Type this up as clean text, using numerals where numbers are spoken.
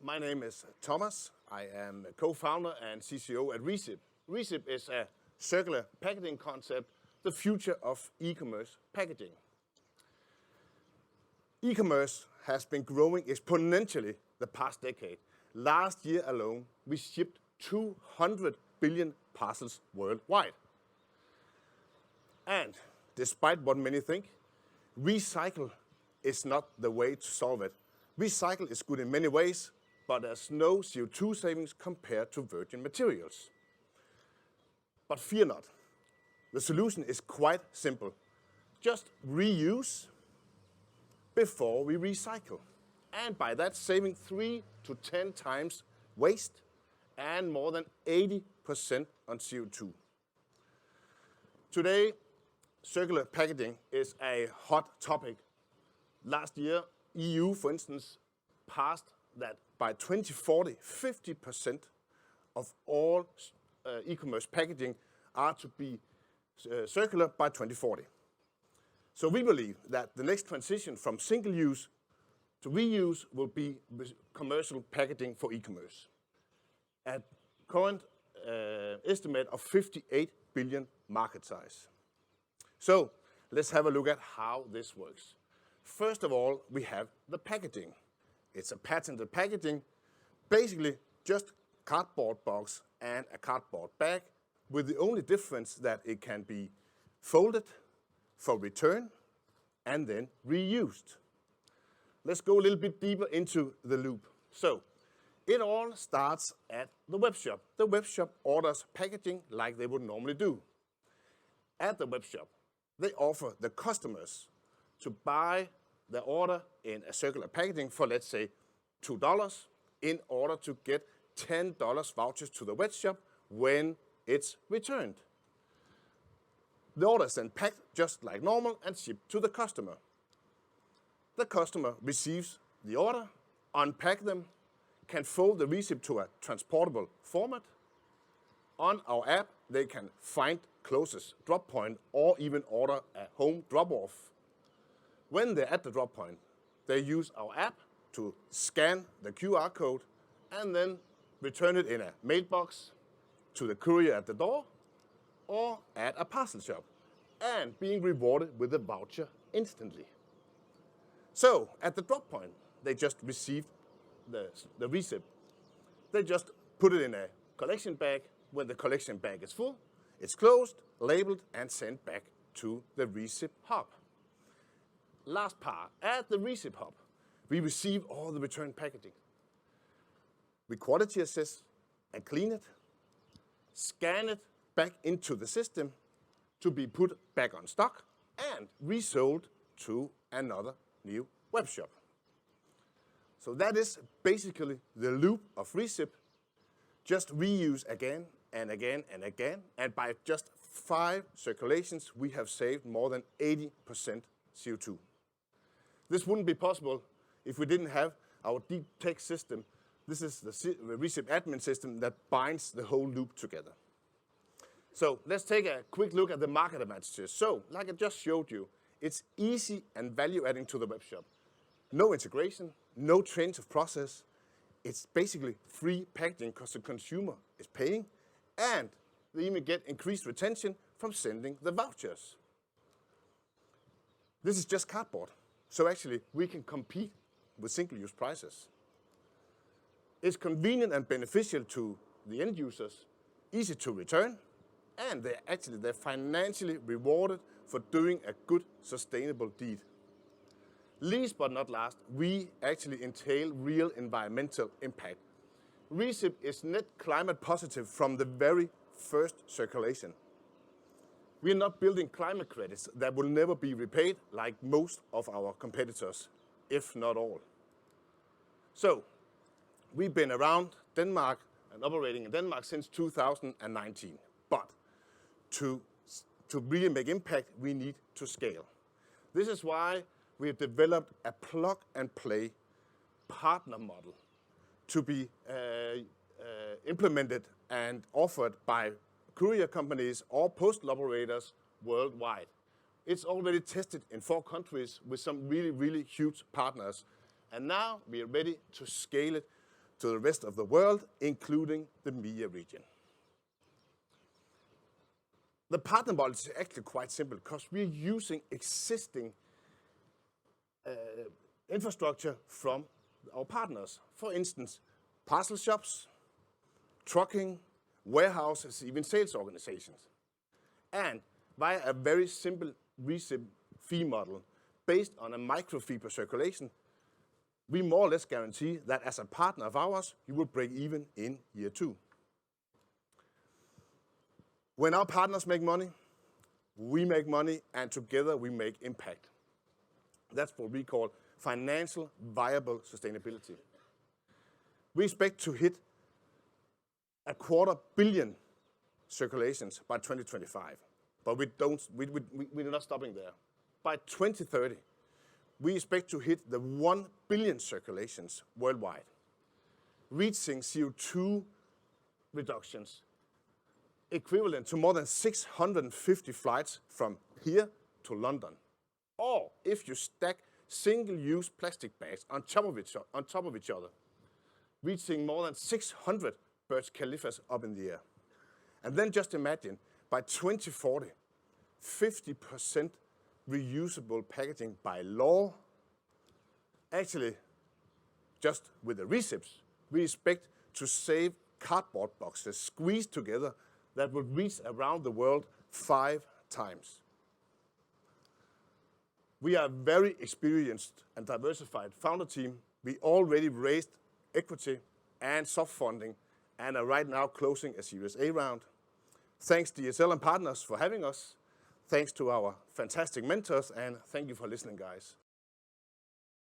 My name is Thomas. I am a co-founder and CCO at Recip. Recip is a circular packaging concept, the future of e-commerce packaging. E-commerce has been growing exponentially the past decade. Last year alone, we shipped 200 billion parcels worldwide. And despite what many think, recycle is not the way to solve it. Recycle is good in many ways, but there's no CO2 savings compared to virgin materials. But fear not. The solution is quite simple. Just reuse before we recycle. And by that, saving 3 to 10 times waste and more than 80% on CO2. Today, circular packaging is a hot topic. Last year, EU, for instance, passed that by 2040, 50% of all e-commerce packaging are to be circular by 2040. So we believe that the next transition from single-use to reuse will be commercial packaging for e-commerce. At current estimate of 58 billion market size. So let's have a look at how this works. First of all, we have the packaging. It's a patented packaging, basically just cardboard box and a cardboard bag, with the only difference that it can be folded for return and then reused. Let's go a little bit deeper into the loop. So it all starts at the web shop. The web shop orders packaging like they would normally do. At the web shop, they offer the customers to buy the order in a circular packaging for, let's say, $2 in order to get $10 vouchers to the web shop when it's returned. The order is then packed just like normal and shipped to the customer. The customer receives the order, unpack them, can fold the receipt to a transportable format. On our app, they can find closest drop point or even order a home drop-off. When they're at the drop point, they use our app to scan the QR code and then return it in a mailbox to the courier at the door or at a parcel shop, and being rewarded with a voucher instantly. So at the drop point, they just received the receipt. They just put it in a collection bag. When the collection bag is full, it's closed, labeled, and sent back to the receipt hub. Last part, at the receipt hub, we receive all the return packaging. We quality assess and clean it, scan it back into the system to be put back on stock and resold to another new web shop. So that is basically the loop of Recip. Just reuse again and again and again, and by just 5 circulations, we have saved more than 80% CO2. This wouldn't be possible if we didn't have our deep tech system. This is the Recip admin system that binds the whole loop together. So let's take a quick look at the market advantages. So, like I just showed you, it's easy and value-adding to the web shop. No integration, no change of process. It's basically free packaging because the consumer is paying, and they even get increased retention from sending the vouchers. This is just cardboard. So actually, we can compete with single-use prices. It's convenient and beneficial to the end users, easy to return, and they're financially rewarded for doing a good, sustainable deed. Least but not last, we actually entail real environmental impact. Recip is net climate positive from the very first circulation. We are not building climate credits that will never be repaid like most of our competitors, if not all. So, we've been around Denmark and operating in Denmark since 2019. But to really make impact, we need to scale. This is why we have developed a plug-and-play partner model to be implemented and offered by courier companies or postal operators worldwide. It's already tested in 4 countries with some really, really huge partners. And now we are ready to scale it to the rest of the world, including the MEA region. The partner model is actually quite simple because we're using existing infrastructure from our partners. For instance, parcel shops, trucking, warehouses, even sales organizations. And via a very simple recip fee model based on a micro fee per circulation, we more or less guarantee that as a partner of ours, you will break even in year 2. When our partners make money, we make money, and together we make impact. That's what we call financial viable sustainability. We expect to hit 250 million circulations by 2025, but we're not stopping there. By 2030, we expect to hit the 1 billion circulations worldwide, reaching CO2 reductions equivalent to more than 650 flights from here to London. Or if you stack single-use plastic bags on top of each other, reaching more than 600 Burj Khalifas up in the air. And then just imagine, by 2040, 50% reusable packaging by law. Actually, just with the recips, we expect to save cardboard boxes squeezed together that would reach around the world 5 times. We are a very experienced and diversified founder team. We already raised equity and soft funding and are right now closing a Series A round. Thanks DSL and partners for having us. Thanks to our fantastic mentors, and thank you for listening, guys.